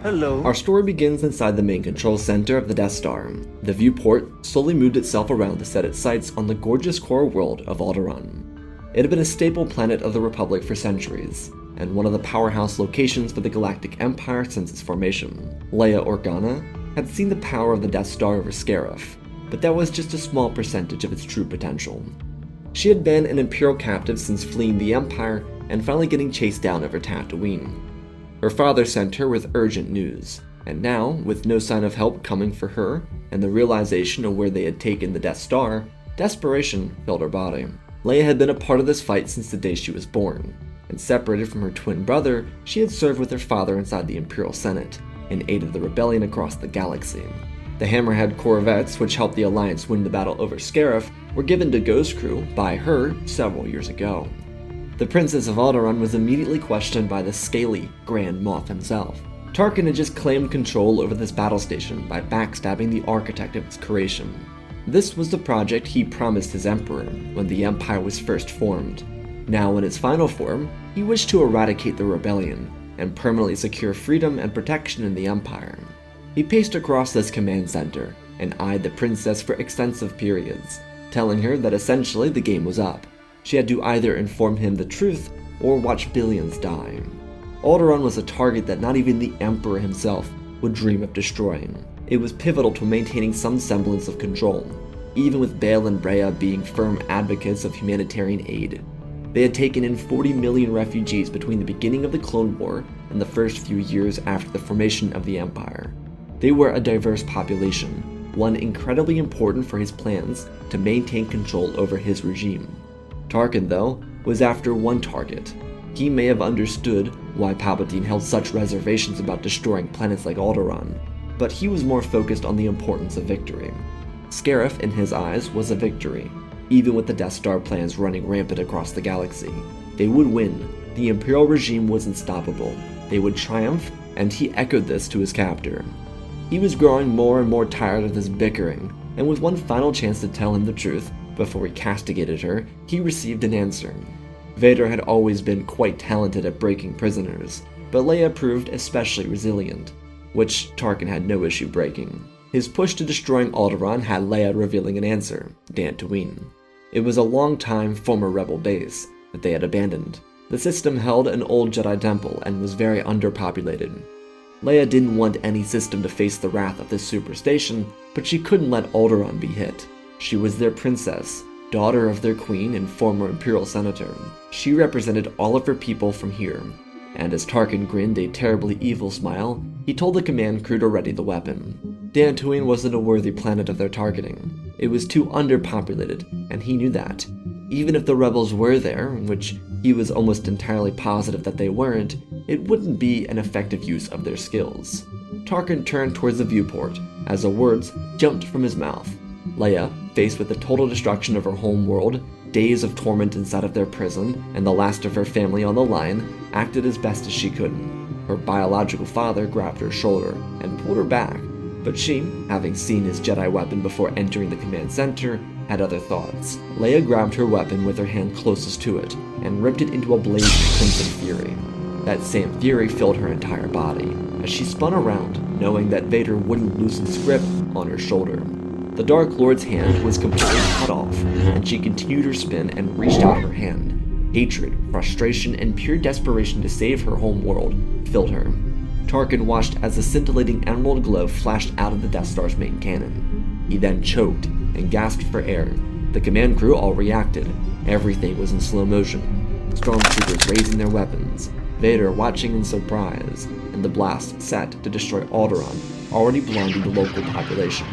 Hello. Our story begins inside the main control center of the Death Star. The viewport slowly moved itself around to set its sights on the gorgeous core world of Alderaan. It had been a staple planet of the Republic for centuries, and one of the powerhouse locations for the Galactic Empire since its formation. Leia Organa had seen the power of the Death Star over Scarif, but that was just a small percentage of its true potential. She had been an Imperial captive since fleeing the Empire and finally getting chased down over Tatooine. Her father sent her with urgent news, and now, with no sign of help coming for her, and the realization of where they had taken the Death Star, desperation filled her body. Leia had been a part of this fight since the day she was born, and separated from her twin brother, she had served with her father inside the Imperial Senate, and aided the rebellion across the galaxy. The Hammerhead corvettes, which helped the Alliance win the battle over Scarif, were given to Ghost Crew by her several years ago. The Princess of Alderaan was immediately questioned by the scaly Grand Moff himself. Tarkin had just claimed control over this battle station by backstabbing the architect of its creation. This was the project he promised his Emperor when the Empire was first formed. Now in its final form, he wished to eradicate the rebellion and permanently secure freedom and protection in the Empire. He paced across this command center and eyed the princess for extensive periods, telling her that essentially the game was up. She had to either inform him the truth or watch billions die. Alderaan was a target that not even the Emperor himself would dream of destroying. It was pivotal to maintaining some semblance of control, even with Bail and Breya being firm advocates of humanitarian aid. They had taken in 40 million refugees between the beginning of the Clone War and the first few years after the formation of the Empire. They were a diverse population, one incredibly important for his plans to maintain control over his regime. Tarkin, though, was after one target. He may have understood why Palpatine held such reservations about destroying planets like Alderaan, but he was more focused on the importance of victory. Scarif, in his eyes, was a victory, even with the Death Star plans running rampant across the galaxy. They would win. The Imperial regime was unstoppable. They would triumph, and he echoed this to his captor. He was growing more and more tired of this bickering, and with one final chance to tell him the truth, before he castigated her, he received an answer. Vader had always been quite talented at breaking prisoners, but Leia proved especially resilient, which Tarkin had no issue breaking. His push to destroying Alderaan had Leia revealing an answer, Tatooine. It was a long-time former rebel base that they had abandoned. The system held an old Jedi temple and was very underpopulated. Leia didn't want any system to face the wrath of this superstation, but she couldn't let Alderaan be hit. She was their princess, daughter of their queen and former Imperial senator. She represented all of her people from here, and as Tarkin grinned a terribly evil smile, he told the command crew to ready the weapon. Tatooine wasn't a worthy planet of their targeting. It was too underpopulated, and he knew that. Even if the rebels were there, which he was almost entirely positive that they weren't, it wouldn't be an effective use of their skills. Tarkin turned towards the viewport as the words jumped from his mouth. Leia, faced with the total destruction of her home world, days of torment inside of their prison, and the last of her family on the line, acted as best as she could. Her biological father grabbed her shoulder and pulled her back, but she, having seen his Jedi weapon before entering the command center, had other thoughts. Leia grabbed her weapon with her hand closest to it, and ripped it into a blaze of crimson fury. That same fury filled her entire body, as she spun around, knowing that Vader wouldn't loosen his grip on her shoulder. The Dark Lord's hand was completely cut off, and she continued her spin and reached out her hand. Hatred, frustration, and pure desperation to save her home world filled her. Tarkin watched as the scintillating emerald glow flashed out of the Death Star's main cannon. He then choked and gasped for air. The command crew all reacted. Everything was in slow motion. Stormtroopers raising their weapons, Vader watching in surprise, and the blast set to destroy Alderaan, already blinding the local population.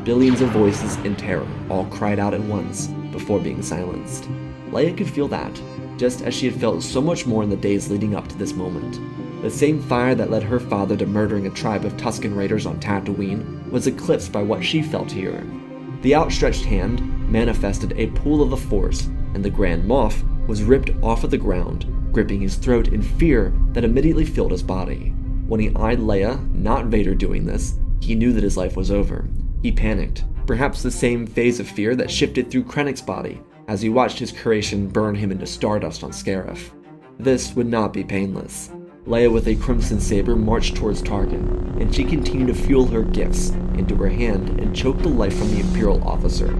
Billions of voices in terror all cried out at once before being silenced. Leia could feel that, just as she had felt so much more in the days leading up to this moment. The same fire that led her father to murdering a tribe of Tusken raiders on Tatooine was eclipsed by what she felt here. The outstretched hand manifested a pool of the Force, and the Grand Moff was ripped off of the ground, gripping his throat in fear that immediately filled his body. When he eyed Leia, not Vader doing this, he knew that his life was over. He panicked, perhaps the same phase of fear that shifted through Krennic's body as he watched his creation burn him into stardust on Scarif. This would not be painless. Leia with a crimson saber marched towards Tarkin, and she continued to fuel her gifts into her hand and choke the life from the Imperial officer.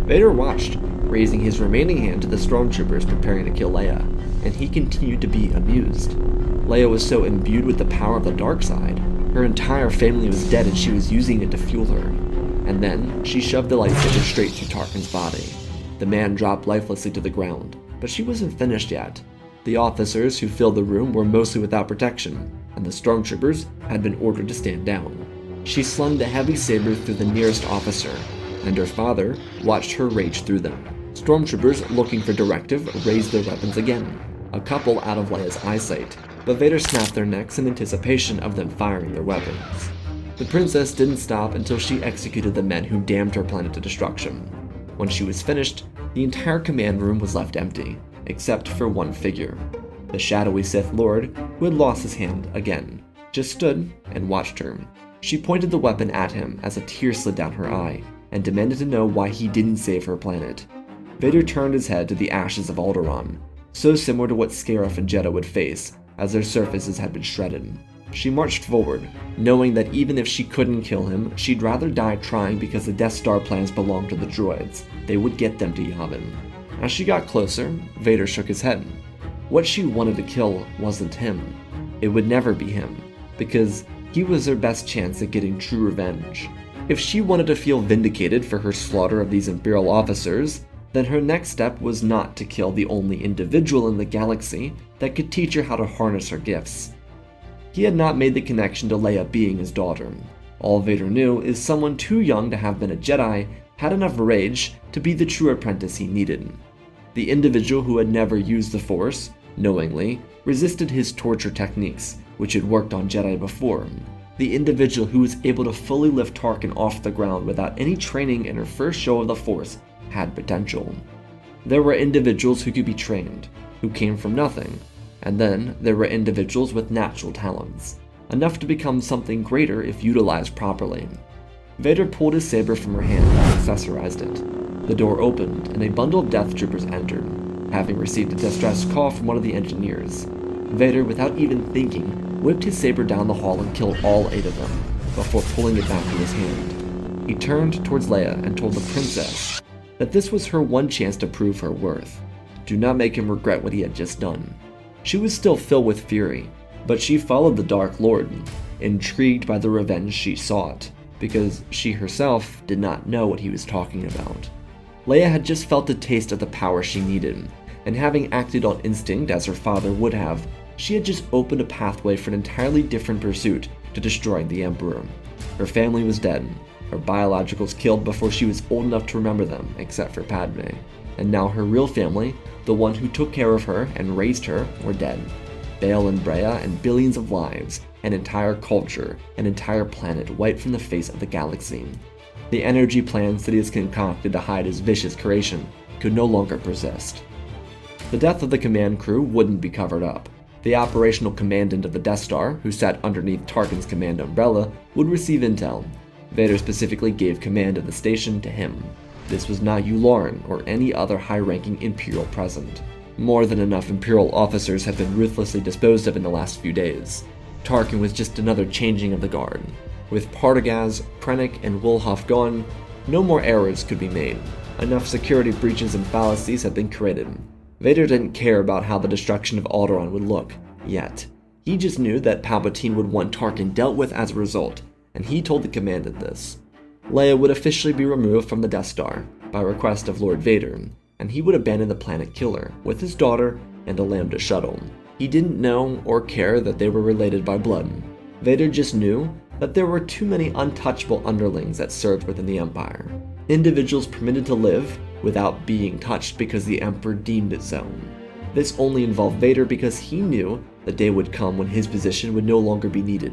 Vader watched, raising his remaining hand to the stormtroopers preparing to kill Leia, and he continued to be amused. Leia was so imbued with the power of the dark side, her entire family was dead and she was using it to fuel her. And then, she shoved the lightsaber straight through Tarkin's body. The man dropped lifelessly to the ground, but she wasn't finished yet. The officers who filled the room were mostly without protection, and the stormtroopers had been ordered to stand down. She slung the heavy saber through the nearest officer, and her father watched her rage through them. Stormtroopers, looking for directive, raised their weapons again, a couple out of Leia's eyesight, but Vader snapped their necks in anticipation of them firing their weapons. The princess didn't stop until she executed the men who damned her planet to destruction. When she was finished, the entire command room was left empty, except for one figure. The shadowy Sith Lord, who had lost his hand again, just stood and watched her. She pointed the weapon at him as a tear slid down her eye, and demanded to know why he didn't save her planet. Vader turned his head to the ashes of Alderaan, so similar to what Scarif and Jedha would face, as their surfaces had been shredded. She marched forward, knowing that even if she couldn't kill him, she'd rather die trying because the Death Star plans belonged to the droids. They would get them to Yavin. As she got closer, Vader shook his head. What she wanted to kill wasn't him. It would never be him, because he was her best chance at getting true revenge. If she wanted to feel vindicated for her slaughter of these Imperial officers, then her next step was not to kill the only individual in the galaxy that could teach her how to harness her gifts. He had not made the connection to Leia being his daughter. All Vader knew is someone too young to have been a Jedi had enough rage to be the true apprentice he needed. The individual who had never used the Force, knowingly, resisted his torture techniques, which had worked on Jedi before. The individual who was able to fully lift Tarkin off the ground without any training in her first show of the Force had potential. There were individuals who could be trained, who came from nothing, and then there were individuals with natural talents, enough to become something greater if utilized properly. Vader pulled his saber from her hand and accessorized it. The door opened and a bundle of Death Troopers entered, having received a distress call from one of the engineers. Vader, without even thinking, whipped his saber down the hall and killed all 8 of them, before pulling it back to his hand. He turned towards Leia and told the princess that this was her one chance to prove her worth. Do not make him regret what he had just done. She was still filled with fury, but she followed the Dark Lord, intrigued by the revenge she sought, because she herself did not know what he was talking about. Leia had just felt a taste of the power she needed, and having acted on instinct as her father would have, she had just opened a pathway for an entirely different pursuit to destroying the Emperor. Her family was dead, her biologicals killed before she was old enough to remember them, except for Padme, and now her real family, the one who took care of her and raised her, were dead. Bail and Brea and billions of lives, an entire culture, an entire planet wiped from the face of the galaxy. The energy plans that he has concocted to hide his vicious creation could no longer persist. The death of the command crew wouldn't be covered up. The operational commandant of the Death Star, who sat underneath Tarkin's command umbrella, would receive intel. Vader specifically gave command of the station to him. This was not Yularen or any other high-ranking Imperial present. More than enough Imperial officers have been ruthlessly disposed of in the last few days. Tarkin was just another changing of the guard. With Partagaz, Krennic, and Wilhoff gone, no more errors could be made. Enough security breaches and fallacies had been created. Vader didn't care about how the destruction of Alderaan would look, yet. He just knew that Palpatine would want Tarkin dealt with as a result, and he told the commandant this. Leia would officially be removed from the Death Star, by request of Lord Vader, and he would abandon the planet Killer, with his daughter and a Lambda shuttle. He didn't know or care that they were related by blood. Vader just knew that there were too many untouchable underlings that served within the Empire. Individuals permitted to live without being touched because the Emperor deemed it so. This only involved Vader because he knew the day would come when his position would no longer be needed.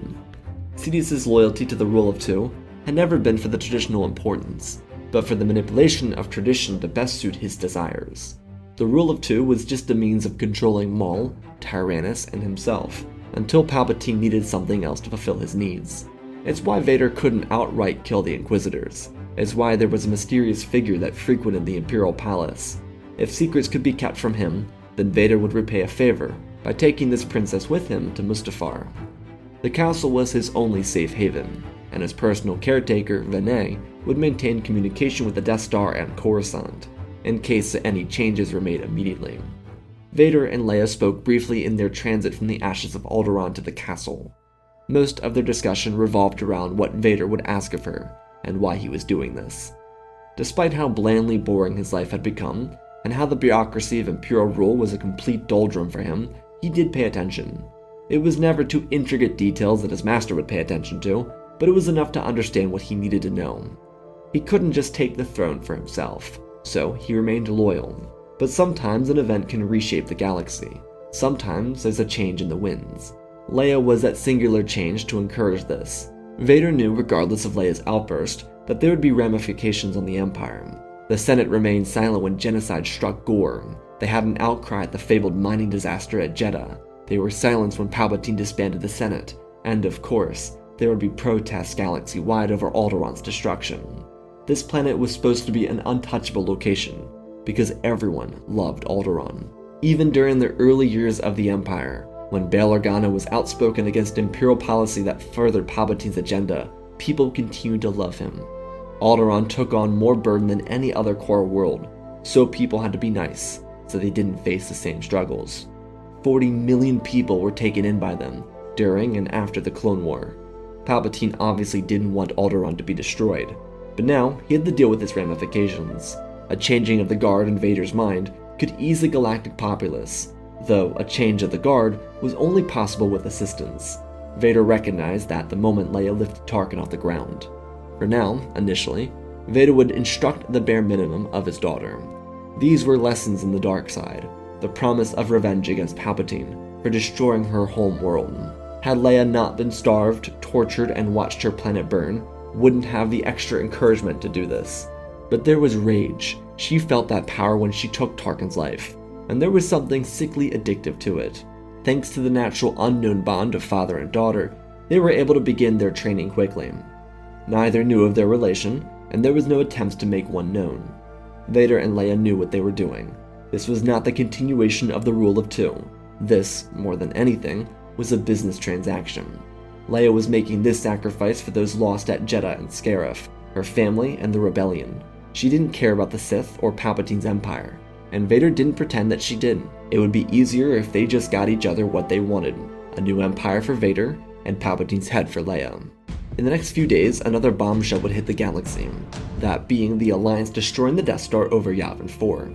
Sidious's loyalty to the rule of 2 had never been for the traditional importance, but for the manipulation of tradition to best suit his desires. The rule of 2 was just a means of controlling Maul, Tyrannus, and himself, until Palpatine needed something else to fulfill his needs. It's why Vader couldn't outright kill the Inquisitors. It's why there was a mysterious figure that frequented the Imperial Palace. If secrets could be kept from him, then Vader would repay a favor by taking this princess with him to Mustafar. The castle was his only safe haven, and his personal caretaker, Vene, would maintain communication with the Death Star and Coruscant, in case any changes were made immediately. Vader and Leia spoke briefly in their transit from the ashes of Alderaan to the castle. Most of their discussion revolved around what Vader would ask of her, and why he was doing this. Despite how blandly boring his life had become, and how the bureaucracy of Imperial rule was a complete doldrum for him, he did pay attention. It was never too intricate details that his master would pay attention to, but it was enough to understand what he needed to know. He couldn't just take the throne for himself, so he remained loyal. But sometimes an event can reshape the galaxy. Sometimes there's a change in the winds. Leia was that singular change to encourage this. Vader knew, regardless of Leia's outburst, that there would be ramifications on the Empire. The Senate remained silent when genocide struck Gore. They had an outcry at the fabled mining disaster at Jeddah. They were silenced when Palpatine disbanded the Senate. And of course, there would be protests galaxy-wide over Alderaan's destruction. This planet was supposed to be an untouchable location, because everyone loved Alderaan. Even during the early years of the Empire, when Bail Organa was outspoken against Imperial policy that furthered Palpatine's agenda, people continued to love him. Alderaan took on more burden than any other core world, so people had to be nice, so they didn't face the same struggles. 40 million people were taken in by them, during and after the Clone War. Palpatine obviously didn't want Alderaan to be destroyed, but now he had to deal with its ramifications. A changing of the guard in Vader's mind could ease the galactic populace, though a change of the guard was only possible with assistance. Vader recognized that the moment Leia lifted Tarkin off the ground. For now, initially, Vader would instruct the bare minimum of his daughter. These were lessons in the dark side, the promise of revenge against Palpatine for destroying her home world. Had Leia not been starved, tortured, and watched her planet burn, wouldn't have the extra encouragement to do this. But there was rage. She felt that power when she took Tarkin's life, and there was something sickly addictive to it. Thanks to the natural unknown bond of father and daughter, they were able to begin their training quickly. Neither knew of their relation, and there was no attempts to make one known. Vader and Leia knew what they were doing. This was not the continuation of the rule of two. This, more than anything, was a business transaction. Leia was making this sacrifice for those lost at Jeddah and Scarif, her family and the rebellion. She didn't care about the Sith or Palpatine's empire, and Vader didn't pretend that she did. It would be easier if they just got each other what they wanted, a new empire for Vader and Palpatine's head for Leia. In the next few days, another bombshell would hit the galaxy, that being the Alliance destroying the Death Star over Yavin 4.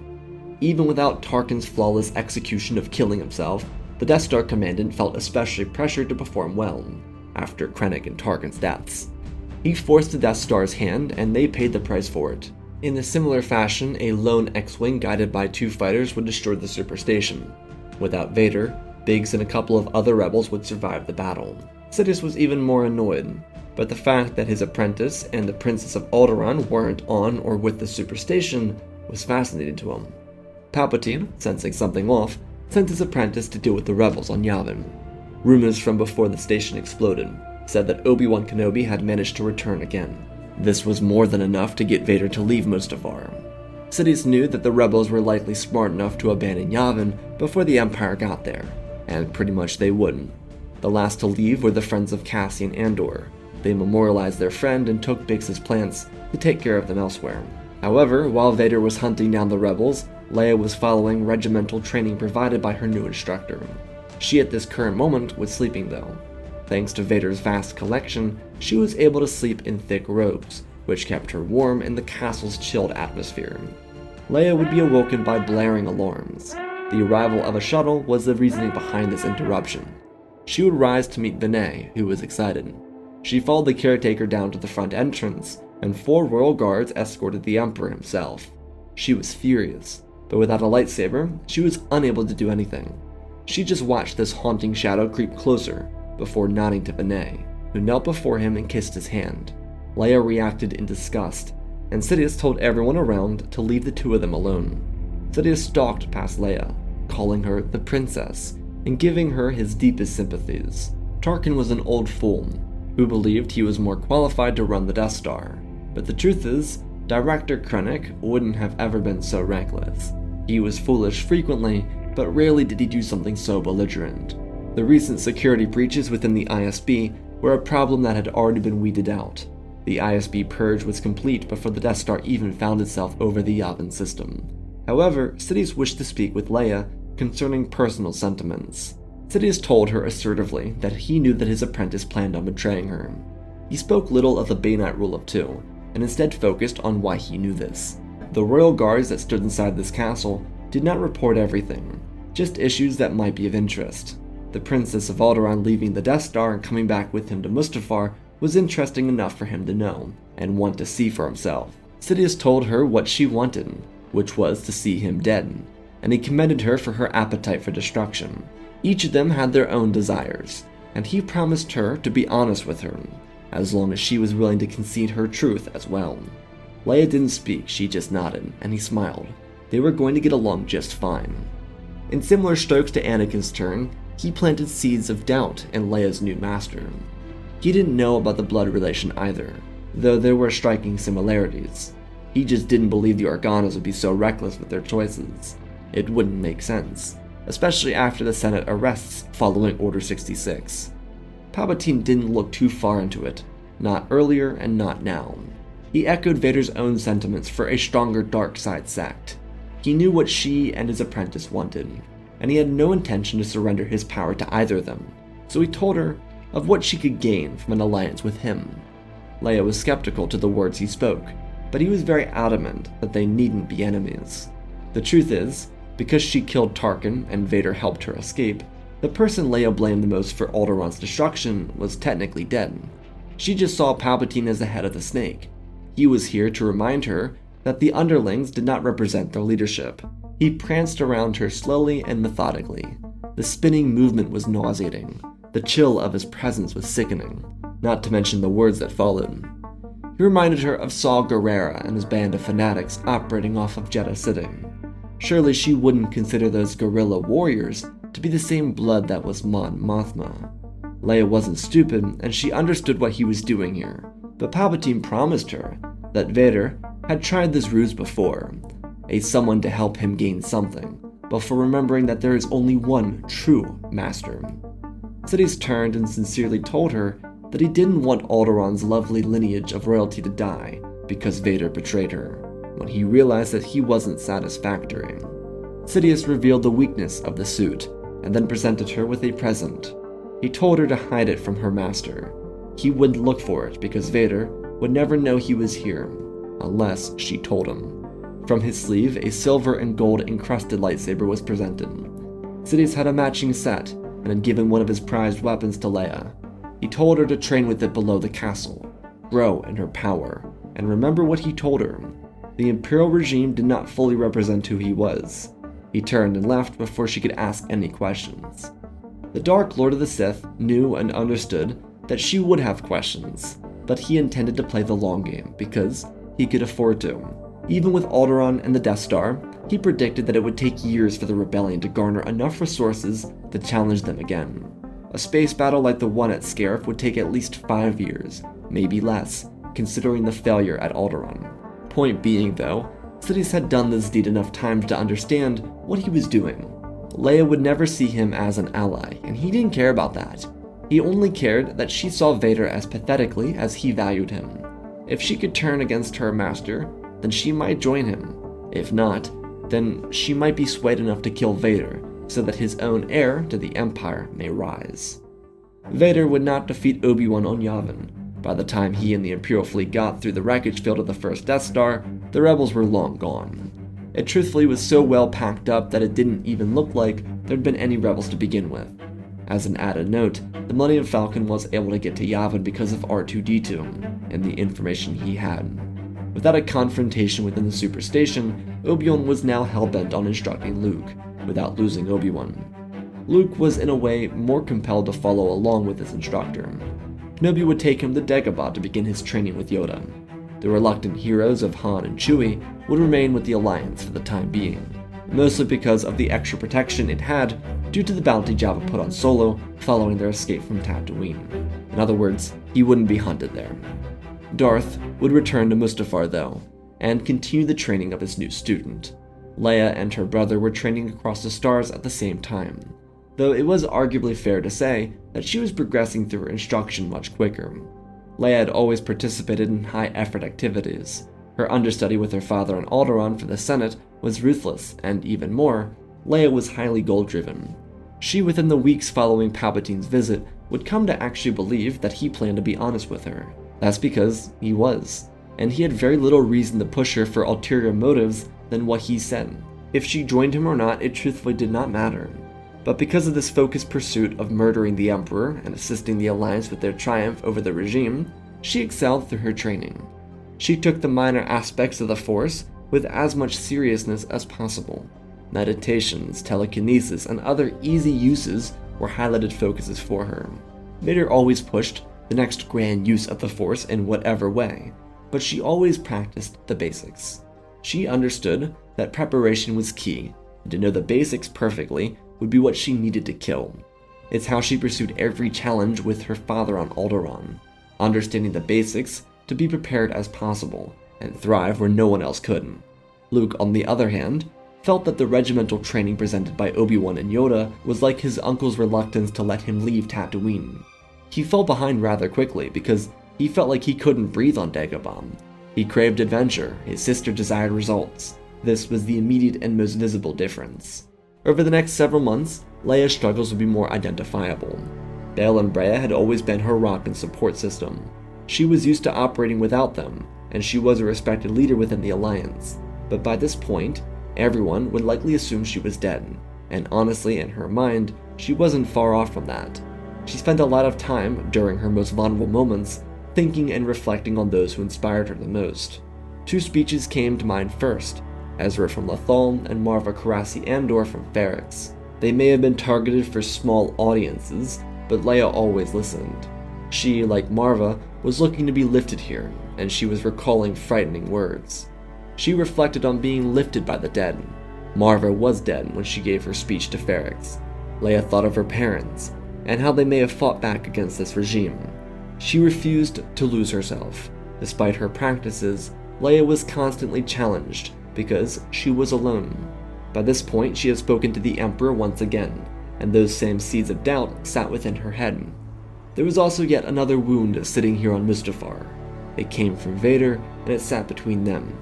Even without Tarkin's flawless execution of killing himself, the Death Star Commandant felt especially pressured to perform well, after Krennic and Tarkin's deaths. He forced the Death Star's hand, and they paid the price for it. In a similar fashion, a lone X-Wing guided by two fighters would destroy the superstation. Without Vader, Biggs and a couple of other rebels would survive the battle. Sidious was even more annoyed, but the fact that his apprentice and the Princess of Alderaan weren't on or with the superstation was fascinating to him. Palpatine, sensing something off, sent his apprentice to deal with the rebels on Yavin. Rumors from before the station exploded said that Obi-Wan Kenobi had managed to return again. This was more than enough to get Vader to leave Mustafar. Sidious knew that the rebels were likely smart enough to abandon Yavin before the Empire got there, and pretty much they wouldn't. The last to leave were the Friends of Cassian Andor. They memorialized their friend and took Biggs' plans to take care of them elsewhere. However, while Vader was hunting down the rebels, Leia was following regimental training provided by her new instructor. She at this current moment was sleeping though. Thanks to Vader's vast collection, she was able to sleep in thick robes, which kept her warm in the castle's chilled atmosphere. Leia would be awoken by blaring alarms. The arrival of a shuttle was the reasoning behind this interruption. She would rise to meet Vene, who was excited. She followed the caretaker down to the front entrance, and 4 royal guards escorted the Emperor himself. She was furious, but without a lightsaber, she was unable to do anything. She just watched this haunting shadow creep closer, before nodding to Vene, who knelt before him and kissed his hand. Leia reacted in disgust, and Sidious told everyone around to leave the two of them alone. Sidious stalked past Leia, calling her the princess, and giving her his deepest sympathies. Tarkin was an old fool, who believed he was more qualified to run the Death Star, but the truth is, Director Krennic wouldn't have ever been so reckless. He was foolish frequently, but rarely did he do something so belligerent. The recent security breaches within the ISB were a problem that had already been weeded out. The ISB purge was complete before the Death Star even found itself over the Yavin system. However, Sidious wished to speak with Leia concerning personal sentiments. Sidious told her assertively that he knew that his apprentice planned on betraying her. He spoke little of the Bainite rule of two, and instead focused on why he knew this. The royal guards that stood inside this castle did not report everything, just issues that might be of interest. The Princess of Alderaan leaving the Death Star and coming back with him to Mustafar was interesting enough for him to know, and want to see for himself. Sidious told her what she wanted, which was to see him dead, and he commended her for her appetite for destruction. Each of them had their own desires, and he promised her to be honest with her, as long as she was willing to concede her truth as well. Leia didn't speak, she just nodded, and he smiled. They were going to get along just fine. In similar strokes to Anakin's turn, he planted seeds of doubt in Leia's new master. He didn't know about the blood relation either, though there were striking similarities. He just didn't believe the Organas would be so reckless with their choices. It wouldn't make sense, especially after the Senate arrests following Order 66. Palpatine didn't look too far into it, not earlier and not now. He echoed Vader's own sentiments for a stronger dark side sect. He knew what she and his apprentice wanted, and he had no intention to surrender his power to either of them, so he told her of what she could gain from an alliance with him. Leia was skeptical to the words he spoke, but he was very adamant that they needn't be enemies. The truth is, because she killed Tarkin and Vader helped her escape, the person Leia blamed the most for Alderaan's destruction was technically dead. She just saw Palpatine as the head of the snake. He was here to remind her that the underlings did not represent their leadership. He pranced around her slowly and methodically. The spinning movement was nauseating. The chill of his presence was sickening, not to mention the words that followed. He reminded her of Saw Gerrera and his band of fanatics operating off of Jedha City. Surely she wouldn't consider those guerrilla warriors to be the same blood that was Mon Mothma. Leia wasn't stupid, and she understood what he was doing here, but Palpatine promised her that Vader had tried this ruse before, a someone to help him gain something, before remembering that there is only one true master. Sidious turned and sincerely told her that he didn't want Alderaan's lovely lineage of royalty to die because Vader betrayed her, when he realized that he wasn't satisfactory. Sidious revealed the weakness of the suit, and then presented her with a present. He told her to hide it from her master. He wouldn't look for it because Vader would never know he was here, unless she told him. From his sleeve, a silver and gold encrusted lightsaber was presented. Sidious had a matching set, and had given one of his prized weapons to Leia. He told her to train with it below the castle, grow in her power, and remember what he told her. The Imperial regime did not fully represent who he was. He turned and left before she could ask any questions. The Dark Lord of the Sith knew and understood that she would have questions, but he intended to play the long game because he could afford to. Even with Alderaan and the Death Star, he predicted that it would take years for the rebellion to garner enough resources to challenge them again. A space battle like the one at Scarif would take at least 5 years, maybe less, considering the failure at Alderaan. Point being though, Sidious had done this deed enough times to understand what he was doing. Leia would never see him as an ally, and he didn't care about that. He only cared that she saw Vader as pathetically as he valued him. If she could turn against her master, then she might join him. If not, then she might be swayed enough to kill Vader, so that his own heir to the Empire may rise. Vader would not defeat Obi-Wan on Yavin. By the time he and the Imperial fleet got through the wreckage field of the first Death Star, the rebels were long gone. It truthfully was so well packed up that it didn't even look like there'd been any rebels to begin with. As an added note, the Millennium Falcon was able to get to Yavin because of R2-D2 and the information he had. Without a confrontation within the Superstation, Obi-Wan was now hell-bent on instructing Luke, without losing Obi-Wan. Luke was in a way more compelled to follow along with his instructor. Kenobi would take him to Dagobah to begin his training with Yoda. The reluctant heroes of Han and Chewie would remain with the Alliance for the time being, mostly because of the extra protection it had due to the bounty Jabba put on Solo following their escape from Tatooine. In other words, he wouldn't be hunted there. Darth would return to Mustafar though, and continue the training of his new student. Leia and her brother were training across the stars at the same time, though it was arguably fair to say that she was progressing through her instruction much quicker. Leia had always participated in high-effort activities. Her understudy with her father on Alderaan for the Senate was ruthless, and even more, Leia was highly goal-driven. She, within the weeks following Palpatine's visit, would come to actually believe that he planned to be honest with her. That's because he was, and he had very little reason to push her for ulterior motives than what he said. If she joined him or not, it truthfully did not matter. But because of this focused pursuit of murdering the Emperor and assisting the Alliance with their triumph over the regime, she excelled through her training. She took the minor aspects of the Force with as much seriousness as possible. Meditations, telekinesis, and other easy uses were highlighted focuses for her. Vader always pushed the next grand use of the Force in whatever way, but she always practiced the basics. She understood that preparation was key, and to know the basics perfectly would be what she needed to kill. It's how she pursued every challenge with her father on Alderaan, understanding the basics to be prepared as possible and thrive where no one else could. Luke, on the other hand, felt that the regimental training presented by Obi-Wan and Yoda was like his uncle's reluctance to let him leave Tatooine. He fell behind rather quickly because he felt like he couldn't breathe on Dagobah. He craved adventure, his sister desired results. This was the immediate and most visible difference. Over the next several months, Leia's struggles would be more identifiable. Bail and Breha had always been her rock and support system. She was used to operating without them, and she was a respected leader within the Alliance. But by this point, everyone would likely assume she was dead, and honestly, in her mind, she wasn't far off from that. She spent a lot of time, during her most vulnerable moments, thinking and reflecting on those who inspired her the most. Two speeches came to mind first, Ezra from Lothal and Marva Karasi Andor from Ferrix. They may have been targeted for small audiences, but Leia always listened. She, like Marva, was looking to be lifted here, and she was recalling frightening words. She reflected on being lifted by the dead. Marva was dead when she gave her speech to Ferrix. Leia thought of her parents, and how they may have fought back against this regime. She refused to lose herself. Despite her practices, Leia was constantly challenged, because she was alone. By this point, she had spoken to the Emperor once again, and those same seeds of doubt sat within her head. There was also yet another wound sitting here on Mustafar. It came from Vader, and it sat between them.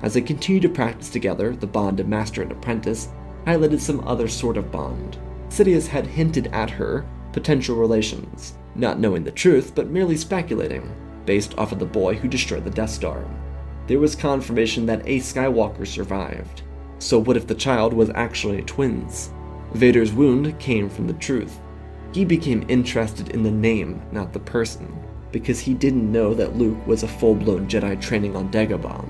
As they continued to practice together, the bond of master and apprentice highlighted some other sort of bond. Sidious had hinted at her potential relations, not knowing the truth, but merely speculating, based off of the boy who destroyed the Death Star. There was confirmation that a Skywalker survived. So what if the child was actually twins? Vader's wound came from the truth. He became interested in the name, not the person, because he didn't know that Luke was a full-blown Jedi training on Dagobah.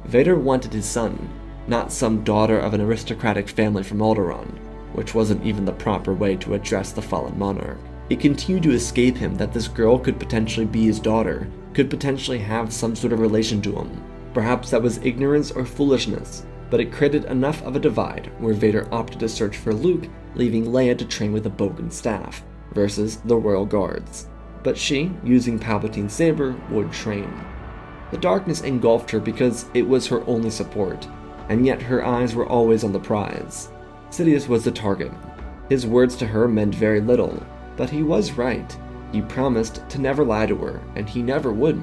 Vader wanted his son, not some daughter of an aristocratic family from Alderaan, which wasn't even the proper way to address the fallen monarch. It continued to escape him that this girl could potentially be his daughter, could potentially have some sort of relation to him. Perhaps that was ignorance or foolishness, but it created enough of a divide where Vader opted to search for Luke, leaving Leia to train with a Bogan staff, versus the Royal Guards. But she, using Palpatine's saber, would train. The darkness engulfed her because it was her only support, and yet her eyes were always on the prize. Sidious was the target. His words to her meant very little, but he was right. He promised to never lie to her, and he never would.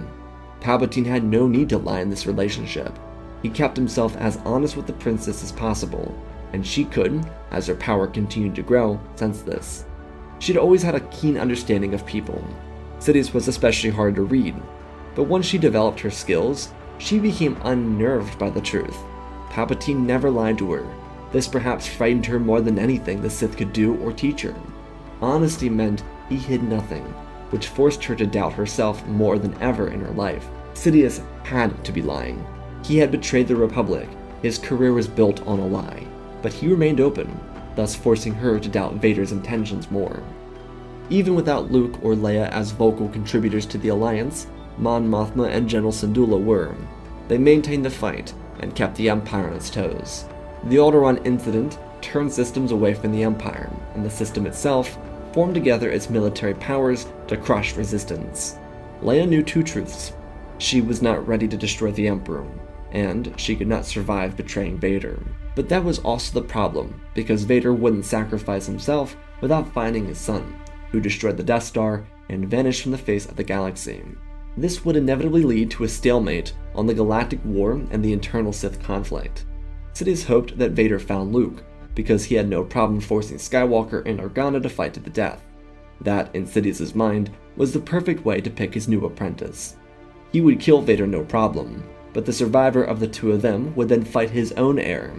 Palpatine had no need to lie in this relationship. He kept himself as honest with the princess as possible, and she could, as her power continued to grow, sense this. She'd always had a keen understanding of people. Sidious was especially hard to read, but once she developed her skills, she became unnerved by the truth. Palpatine never lied to her. This perhaps frightened her more than anything the Sith could do or teach her. Honesty meant he hid nothing, which forced her to doubt herself more than ever in her life. Sidious had to be lying. He had betrayed the Republic. His career was built on a lie, but he remained open, thus forcing her to doubt Vader's intentions more. Even without Luke or Leia as vocal contributors to the Alliance, Mon Mothma and General Syndulla were. They maintained the fight and kept the Empire on its toes. The Alderaan incident turned systems away from the Empire, and the system itself formed together its military powers to crush resistance. Leia knew two truths. She was not ready to destroy the Emperor, and she could not survive betraying Vader. But that was also the problem, because Vader wouldn't sacrifice himself without finding his son, who destroyed the Death Star and vanished from the face of the galaxy. This would inevitably lead to a stalemate on the Galactic War and the internal Sith conflict. Sidious hoped that Vader found Luke, because he had no problem forcing Skywalker and Organa to fight to the death. That, in Sidious's mind, was the perfect way to pick his new apprentice. He would kill Vader no problem, but the survivor of the two of them would then fight his own heir.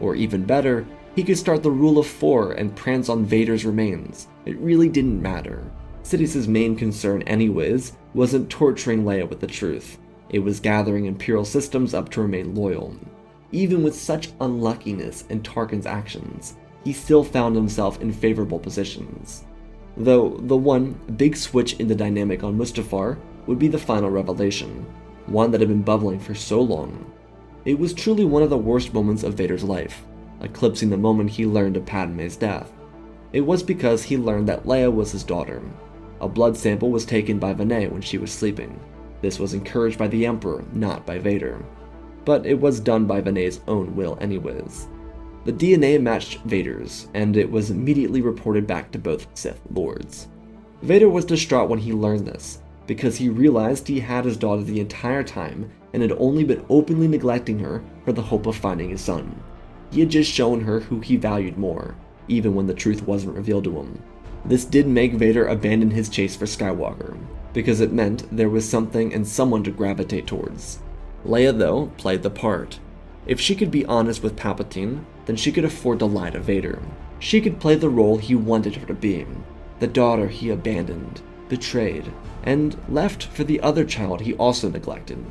Or even better, he could start the Rule of 4 and prance on Vader's remains. It really didn't matter. Sidious's main concern anyways wasn't torturing Leia with the truth. It was gathering Imperial systems up to remain loyal. Even with such unluckiness in Tarkin's actions, he still found himself in favorable positions. Though the one big switch in the dynamic on Mustafar would be the final revelation, one that had been bubbling for so long. It was truly one of the worst moments of Vader's life, eclipsing the moment he learned of Padme's death. It was because he learned that Leia was his daughter. A blood sample was taken by Vane when she was sleeping. This was encouraged by the Emperor, not by Vader. But it was done by Vane's own will anyways. The DNA matched Vader's, and it was immediately reported back to both Sith Lords. Vader was distraught when he learned this, because he realized he had his daughter the entire time and had only been openly neglecting her for the hope of finding his son. He had just shown her who he valued more, even when the truth wasn't revealed to him. This did make Vader abandon his chase for Skywalker, because it meant there was something and someone to gravitate towards. Leia, though, played the part. If she could be honest with Palpatine, then she could afford to lie to Vader. She could play the role he wanted her to be, the daughter he abandoned, betrayed, and left for the other child he also neglected.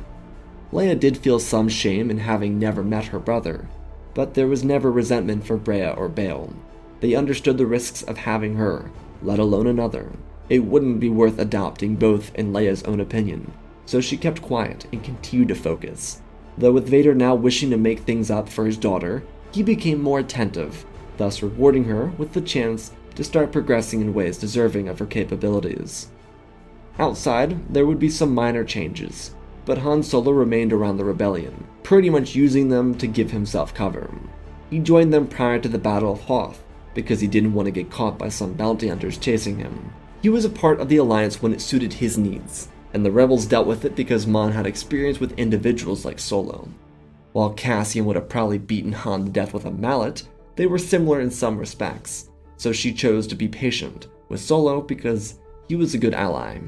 Leia did feel some shame in having never met her brother, but there was never resentment for Brea or Bail. They understood the risks of having her, let alone another. It wouldn't be worth adopting both in Leia's own opinion, so she kept quiet and continued to focus. Though with Vader now wishing to make things up for his daughter, he became more attentive, thus rewarding her with the chance to start progressing in ways deserving of her capabilities. Outside, there would be some minor changes, but Han Solo remained around the rebellion, pretty much using them to give himself cover. He joined them prior to the Battle of Hoth, because he didn't want to get caught by some bounty hunters chasing him. He was a part of the Alliance when it suited his needs, and the rebels dealt with it because Mon had experience with individuals like Solo. While Cassian would have probably beaten Han to death with a mallet, they were similar in some respects, so she chose to be patient with Solo because he was a good ally.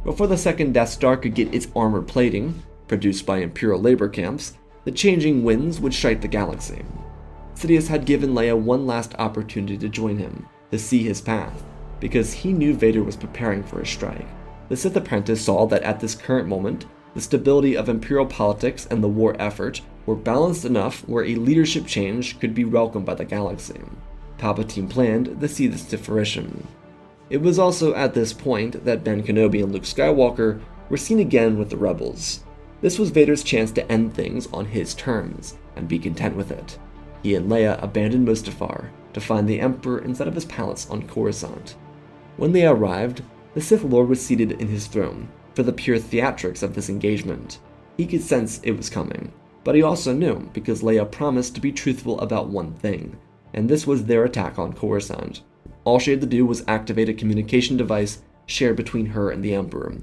Before the second Death Star could get its armored plating, produced by Imperial labor camps, the changing winds would strike the galaxy. Sidious had given Leia one last opportunity to join him, to see his path, because he knew Vader was preparing for a strike. The Sith apprentice saw that at this current moment, the stability of Imperial politics and the war effort were balanced enough where a leadership change could be welcomed by the galaxy. Palpatine planned to see this to fruition. It was also at this point that Ben Kenobi and Luke Skywalker were seen again with the rebels. This was Vader's chance to end things on his terms, and be content with it. He and Leia abandoned Mustafar to find the Emperor instead of his palace on Coruscant. When they arrived, the Sith Lord was seated in his throne for the pure theatrics of this engagement. He could sense it was coming, but he also knew because Leia promised to be truthful about one thing, and this was their attack on Coruscant. All she had to do was activate a communication device shared between her and the Emperor.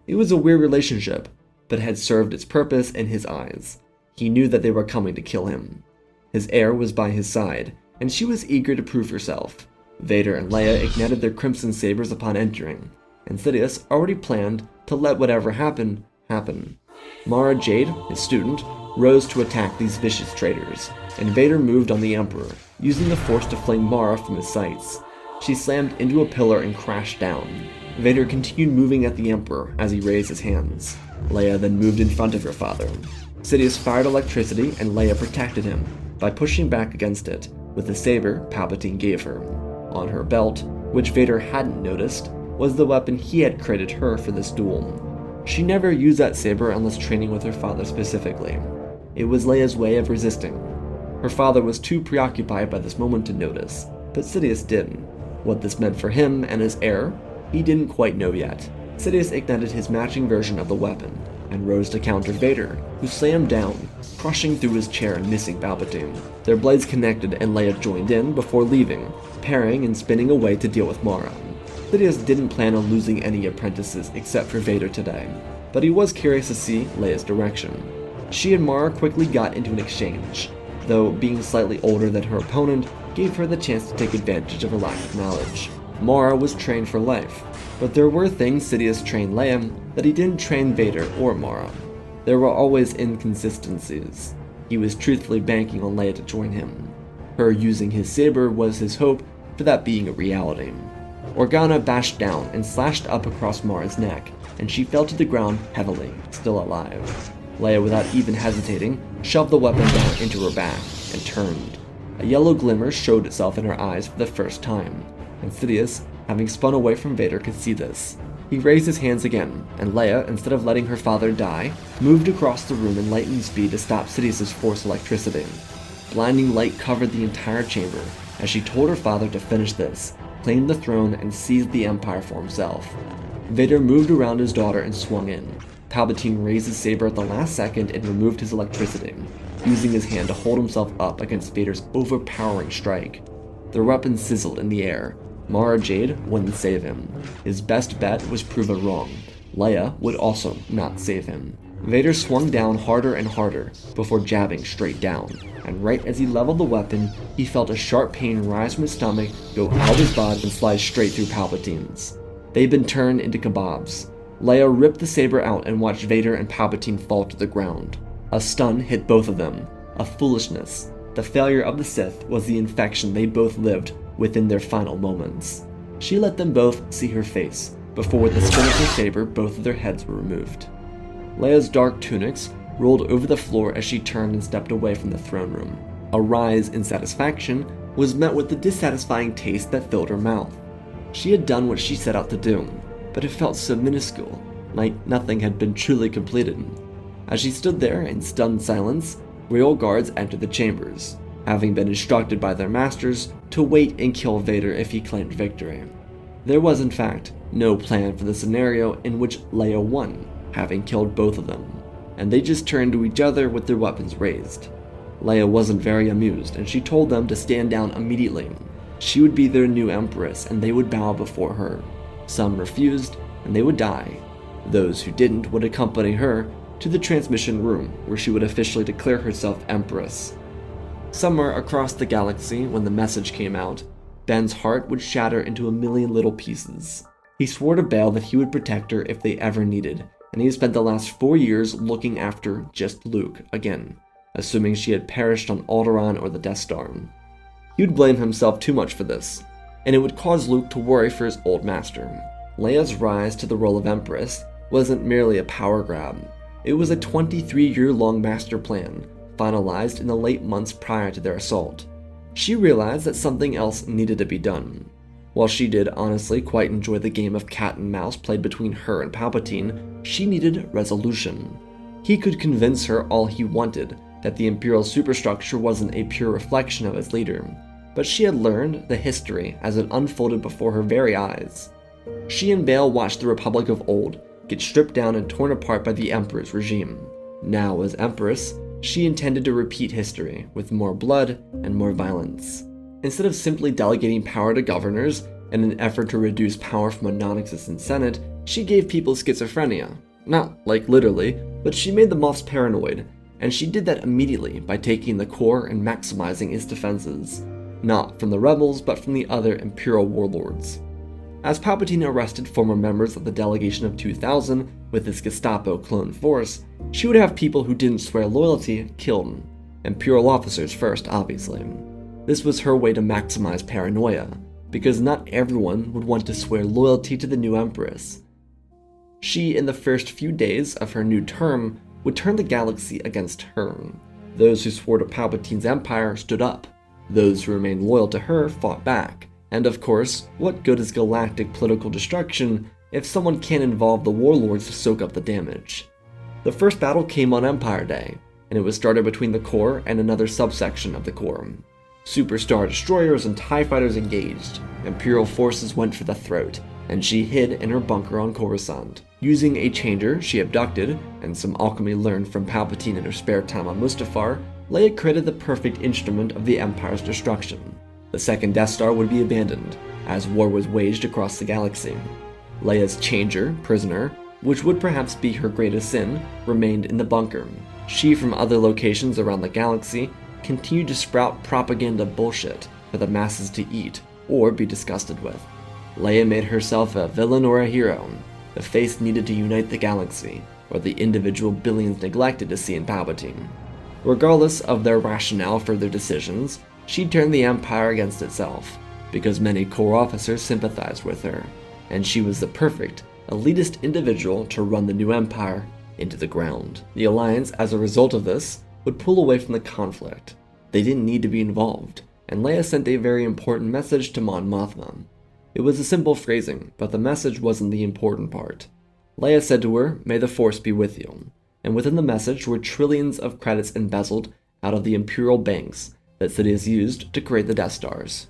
It was a weird relationship, but had served its purpose in his eyes. He knew that they were coming to kill him. His heir was by his side, and she was eager to prove herself. Vader and Leia ignited their crimson sabers upon entering, and Sidious already planned to let whatever happen, happen. Mara Jade, his student, rose to attack these vicious traitors, and Vader moved on the Emperor, using the Force to fling Mara from his sights. She slammed into a pillar and crashed down. Vader continued moving at the Emperor as he raised his hands. Leia then moved in front of her father. Sidious fired electricity and Leia protected him by pushing back against it with the saber Palpatine gave her. On her belt, which Vader hadn't noticed, was the weapon he had created her for this duel. She never used that saber unless training with her father specifically. It was Leia's way of resisting. Her father was too preoccupied by this moment to notice, but Sidious did. What this meant for him and his heir, he didn't quite know yet. Sidious ignited his matching version of the weapon, and rose to counter Vader, who slammed down, crushing through his chair and missing Palpatine. Their blades connected and Leia joined in before leaving, parrying and spinning away to deal with Mara. Sidious didn't plan on losing any apprentices except for Vader today, but he was curious to see Leia's direction. She and Mara quickly got into an exchange, though being slightly older than her opponent gave her the chance to take advantage of her lack of knowledge. Mara was trained for life, but there were things Sidious trained Leia that he didn't train Vader or Mara. There were always inconsistencies. He was truthfully banking on Leia to join him. Her using his saber was his hope for that being a reality. Organa bashed down and slashed up across Mara's neck, and she fell to the ground heavily, still alive. Leia, without even hesitating, shoved the weapon down into her back and turned. A yellow glimmer showed itself in her eyes for the first time, and Sidious, having spun away from Vader, could see this. He raised his hands again, and Leia, instead of letting her father die, moved across the room in lightning speed to stop Sidious's force electricity. Blinding light covered the entire chamber as she told her father to finish this, claim the throne, and seize the Empire for himself. Vader moved around his daughter and swung in. Palpatine raised his saber at the last second and removed his electricity, using his hand to hold himself up against Vader's overpowering strike. Their weapon sizzled in the air. Mara Jade wouldn't save him. His best bet was proven wrong. Leia would also not save him. Vader swung down harder and harder before jabbing straight down, and right as he leveled the weapon, he felt a sharp pain rise from his stomach, go out of his body, and slide straight through Palpatine's. They'd been turned into kebabs. Leia ripped the saber out and watched Vader and Palpatine fall to the ground. A stun hit both of them. A foolishness. The failure of the Sith was the infection they both lived within their final moments. She let them both see her face, before with the spin of her saber both of their heads were removed. Leia's dark tunics rolled over the floor as she turned and stepped away from the throne room. A rise in satisfaction was met with the dissatisfying taste that filled her mouth. She had done what she set out to do, but it felt so minuscule, like nothing had been truly completed. As she stood there in stunned silence, royal guards entered the chambers, having been instructed by their masters to wait and kill Vader if he claimed victory. There was, in fact, no plan for the scenario in which Leia won, having killed both of them, and they just turned to each other with their weapons raised. Leia wasn't very amused, and she told them to stand down immediately. She would be their new empress, and they would bow before her. Some refused, and they would die. Those who didn't would accompany her to the transmission room, where she would officially declare herself empress. Somewhere across the galaxy, when the message came out, Ben's heart would shatter into a million little pieces. He swore to Bail that he would protect her if they ever needed, and he spent the last 4 years looking after just Luke again, assuming she had perished on Alderaan or the Death Star. He would blame himself too much for this, and it would cause Luke to worry for his old master. Leia's rise to the role of Empress wasn't merely a power grab. It was a 23-year-long master plan, finalized in the late months prior to their assault. She realized that something else needed to be done. While she did honestly quite enjoy the game of cat and mouse played between her and Palpatine, she needed resolution. He could convince her all he wanted, that the Imperial superstructure wasn't a pure reflection of its leader, but she had learned the history as it unfolded before her very eyes. She and Bail watched the Republic of old get stripped down and torn apart by the Emperor's regime. Now, as Empress, she intended to repeat history with more blood and more violence. Instead of simply delegating power to governors in an effort to reduce power from a non-existent Senate, she gave people schizophrenia. Not like literally, but she made the Moffs paranoid, and she did that immediately by taking the core and maximizing its defenses. Not from the rebels, but from the other Imperial warlords. As Palpatine arrested former members of the Delegation of 2000 with his Gestapo clone force, she would have people who didn't swear loyalty killed. Imperial officers first, obviously. This was her way to maximize paranoia, because not everyone would want to swear loyalty to the new Empress. She, in the first few days of her new term, would turn the galaxy against her. Those who swore to Palpatine's empire stood up. Those who remained loyal to her fought back. And of course, what good is galactic political destruction if someone can't involve the warlords to soak up the damage? The first battle came on Empire Day, and it was started between the core and another subsection of the core. Superstar destroyers and TIE fighters engaged. Imperial forces went for the throat, and she hid in her bunker on Coruscant. Using a changer she abducted, and some alchemy learned from Palpatine in her spare time on Mustafar, Leia created the perfect instrument of the Empire's destruction. The second Death Star would be abandoned, as war was waged across the galaxy. Leia's changer, prisoner, which would perhaps be her greatest sin, remained in the bunker. She, from other locations around the galaxy, continued to sprout propaganda bullshit for the masses to eat or be disgusted with. Leia made herself a villain or a hero, the face needed to unite the galaxy, or the individual billions neglected to see in Palpatine. Regardless of their rationale for their decisions, she turned the Empire against itself, because many core officers sympathized with her, and she was the perfect, elitist individual to run the new Empire into the ground. The Alliance, as a result of this, would pull away from the conflict. They didn't need to be involved, and Leia sent a very important message to Mon Mothma. It was a simple phrasing, but the message wasn't the important part. Leia said to her, "May the Force be with you," and within the message were trillions of credits embezzled out of the Imperial banks that Sidious used to create the Death Stars.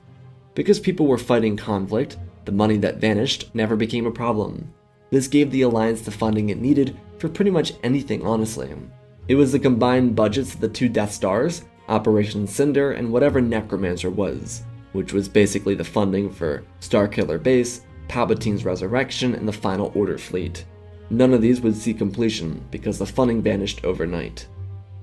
Because people were fighting conflict, the money that vanished never became a problem. This gave the Alliance the funding it needed for pretty much anything, honestly. It was the combined budgets of the two Death Stars, Operation Cinder, and whatever Necromancer was, which was basically the funding for Starkiller Base, Palpatine's resurrection, and the Final Order fleet. None of these would see completion because the funding vanished overnight.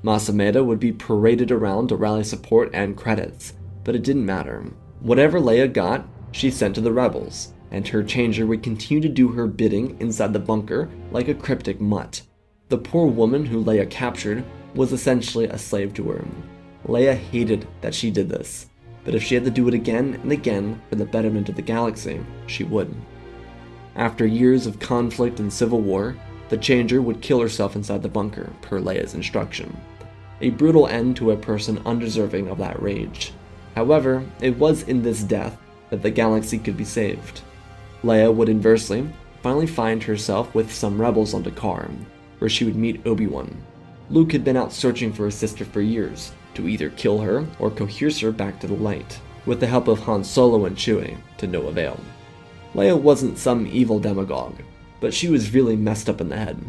Masameda would be paraded around to rally support and credits, but it didn't matter. Whatever Leia got, she sent to the rebels, and her changer would continue to do her bidding inside the bunker like a cryptic mutt. The poor woman who Leia captured was essentially a slave to her. Leia hated that she did this, but if she had to do it again and again for the betterment of the galaxy, she would. After years of conflict and civil war, the changer would kill herself inside the bunker, per Leia's instruction. A brutal end to a person undeserving of that rage. However, it was in this death that the galaxy could be saved. Leia would inversely finally find herself with some rebels on Dakar, where she would meet Obi-Wan. Luke had been out searching for his sister for years, to either kill her or coerce her back to the light, with the help of Han Solo and Chewie, to no avail. Leia wasn't some evil demagogue, but she was really messed up in the head.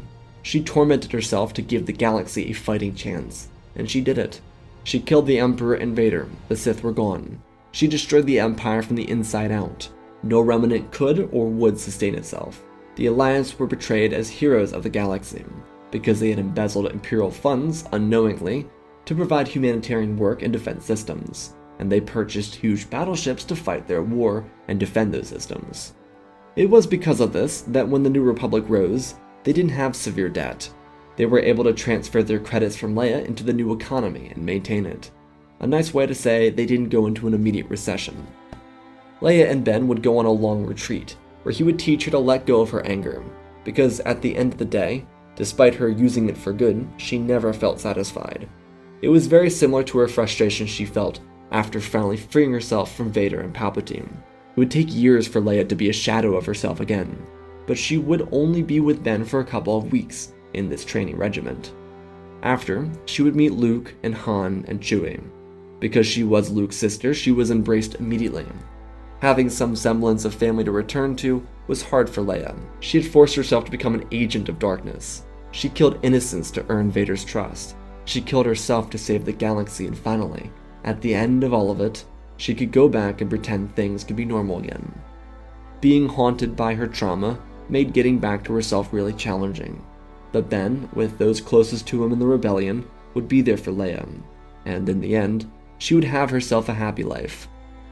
She tormented herself to give the galaxy a fighting chance, and she did it. She killed the Emperor and Vader, the Sith were gone. She destroyed the Empire from the inside out. No remnant could or would sustain itself. The Alliance were portrayed as heroes of the galaxy, because they had embezzled Imperial funds unknowingly to provide humanitarian work and defense systems, and they purchased huge battleships to fight their war and defend those systems. It was because of this that when the New Republic rose, they didn't have severe debt. They were able to transfer their credits from Leia into the new economy and maintain it. A nice way to say they didn't go into an immediate recession. Leia and Ben would go on a long retreat, where he would teach her to let go of her anger, because at the end of the day, despite her using it for good, she never felt satisfied. It was very similar to her frustration she felt after finally freeing herself from Vader and Palpatine. It would take years for Leia to be a shadow of herself again, but she would only be with Ben for a couple of weeks in this training regiment. After, she would meet Luke and Han and Chewie. Because she was Luke's sister, she was embraced immediately. Having some semblance of family to return to was hard for Leia. She had forced herself to become an agent of darkness. She killed innocents to earn Vader's trust. She killed herself to save the galaxy, and finally, at the end of all of it, she could go back and pretend things could be normal again. Being haunted by her trauma made getting back to herself really challenging. But Ben, with those closest to him in the rebellion, would be there for Leia, and in the end, she would have herself a happy life.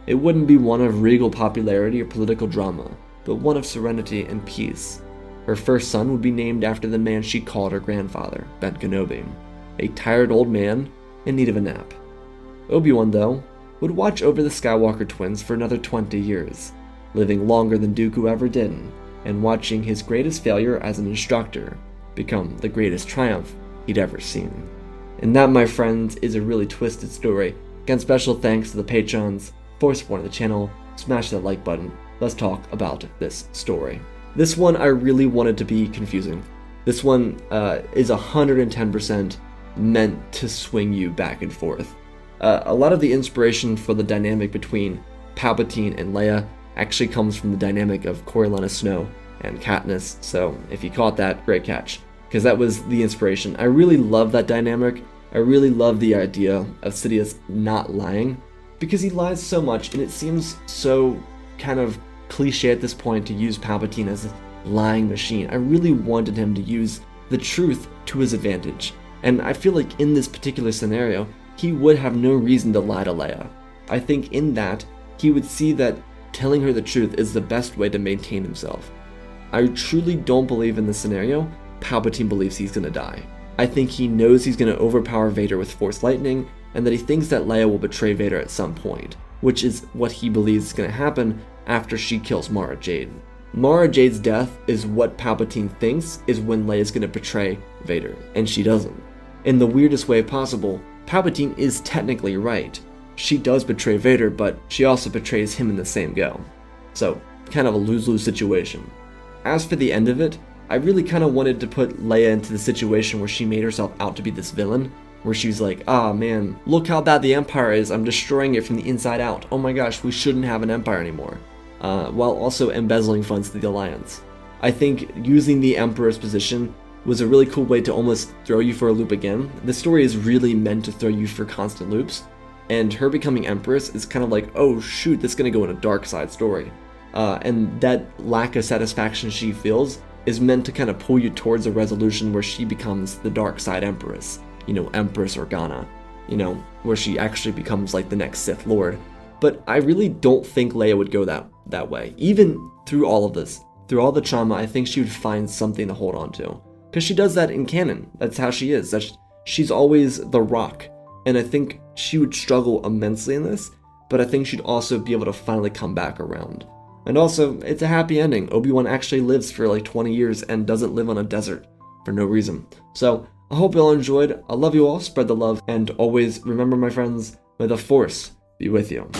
It wouldn't be one of regal popularity or political drama, but one of serenity and peace. Her first son would be named after the man she called her grandfather, Ben Kenobi, a tired old man in need of a nap. Obi-Wan, though, would watch over the Skywalker twins for another 20 years, living longer than Dooku ever did, and watching his greatest failure as an instructor become the greatest triumph he'd ever seen. And that, my friends, is a really twisted story. Again, special thanks to the patrons for supporting the channel. Smash that like button. Let's talk about this story. This one I really wanted to be confusing. This one is 110% meant to swing you back and forth. A lot of the inspiration for the dynamic between Palpatine and Leia actually comes from the dynamic of Coriolanus Snow and Katniss, so if you caught that, great catch, because that was the inspiration. I really love that dynamic. I really love the idea of Sidious not lying, because he lies so much, and it seems so kind of cliche at this point to use Palpatine as a lying machine. I really wanted him to use the truth to his advantage, and I feel like in this particular scenario, he would have no reason to lie to Leia. I think in that, he would see that telling her the truth is the best way to maintain himself. I truly don't believe in this scenario Palpatine believes he's gonna die. I think he knows he's gonna overpower Vader with Force Lightning, and that he thinks that Leia will betray Vader at some point, which is what he believes is gonna happen after she kills Mara Jade. Mara Jade's death is what Palpatine thinks is when Leia's gonna betray Vader, and she doesn't. In the weirdest way possible, Palpatine is technically right. She does betray Vader, but she also betrays him in the same go. So, kind of a lose-lose situation. As for the end of it, I really kind of wanted to put Leia into the situation where she made herself out to be this villain, where she's like, ah man, look how bad the Empire is, I'm destroying it from the inside out, oh my gosh, we shouldn't have an Empire anymore, while also embezzling funds to the Alliance. I think using the Emperor's position was a really cool way to almost throw you for a loop again. The story is really meant to throw you for constant loops, and her becoming Empress is kind of like, oh shoot, this is going to go in a dark side story. And that lack of satisfaction she feels is meant to kind of pull you towards a resolution where she becomes the dark side Empress. You know, Empress Organa. You know, where she actually becomes like the next Sith Lord. But I really don't think Leia would go that way. Even through all of this, through all the trauma, I think she would find something to hold on to. Because she does that in canon. That's how she is. She's always the rock. And I think she would struggle immensely in this, but I think she'd also be able to finally come back around. And also, it's a happy ending. Obi-Wan actually lives for like 20 years and doesn't live on a desert for no reason. So, I hope you all enjoyed. I love you all, spread the love, and always remember, my friends, may the Force be with you.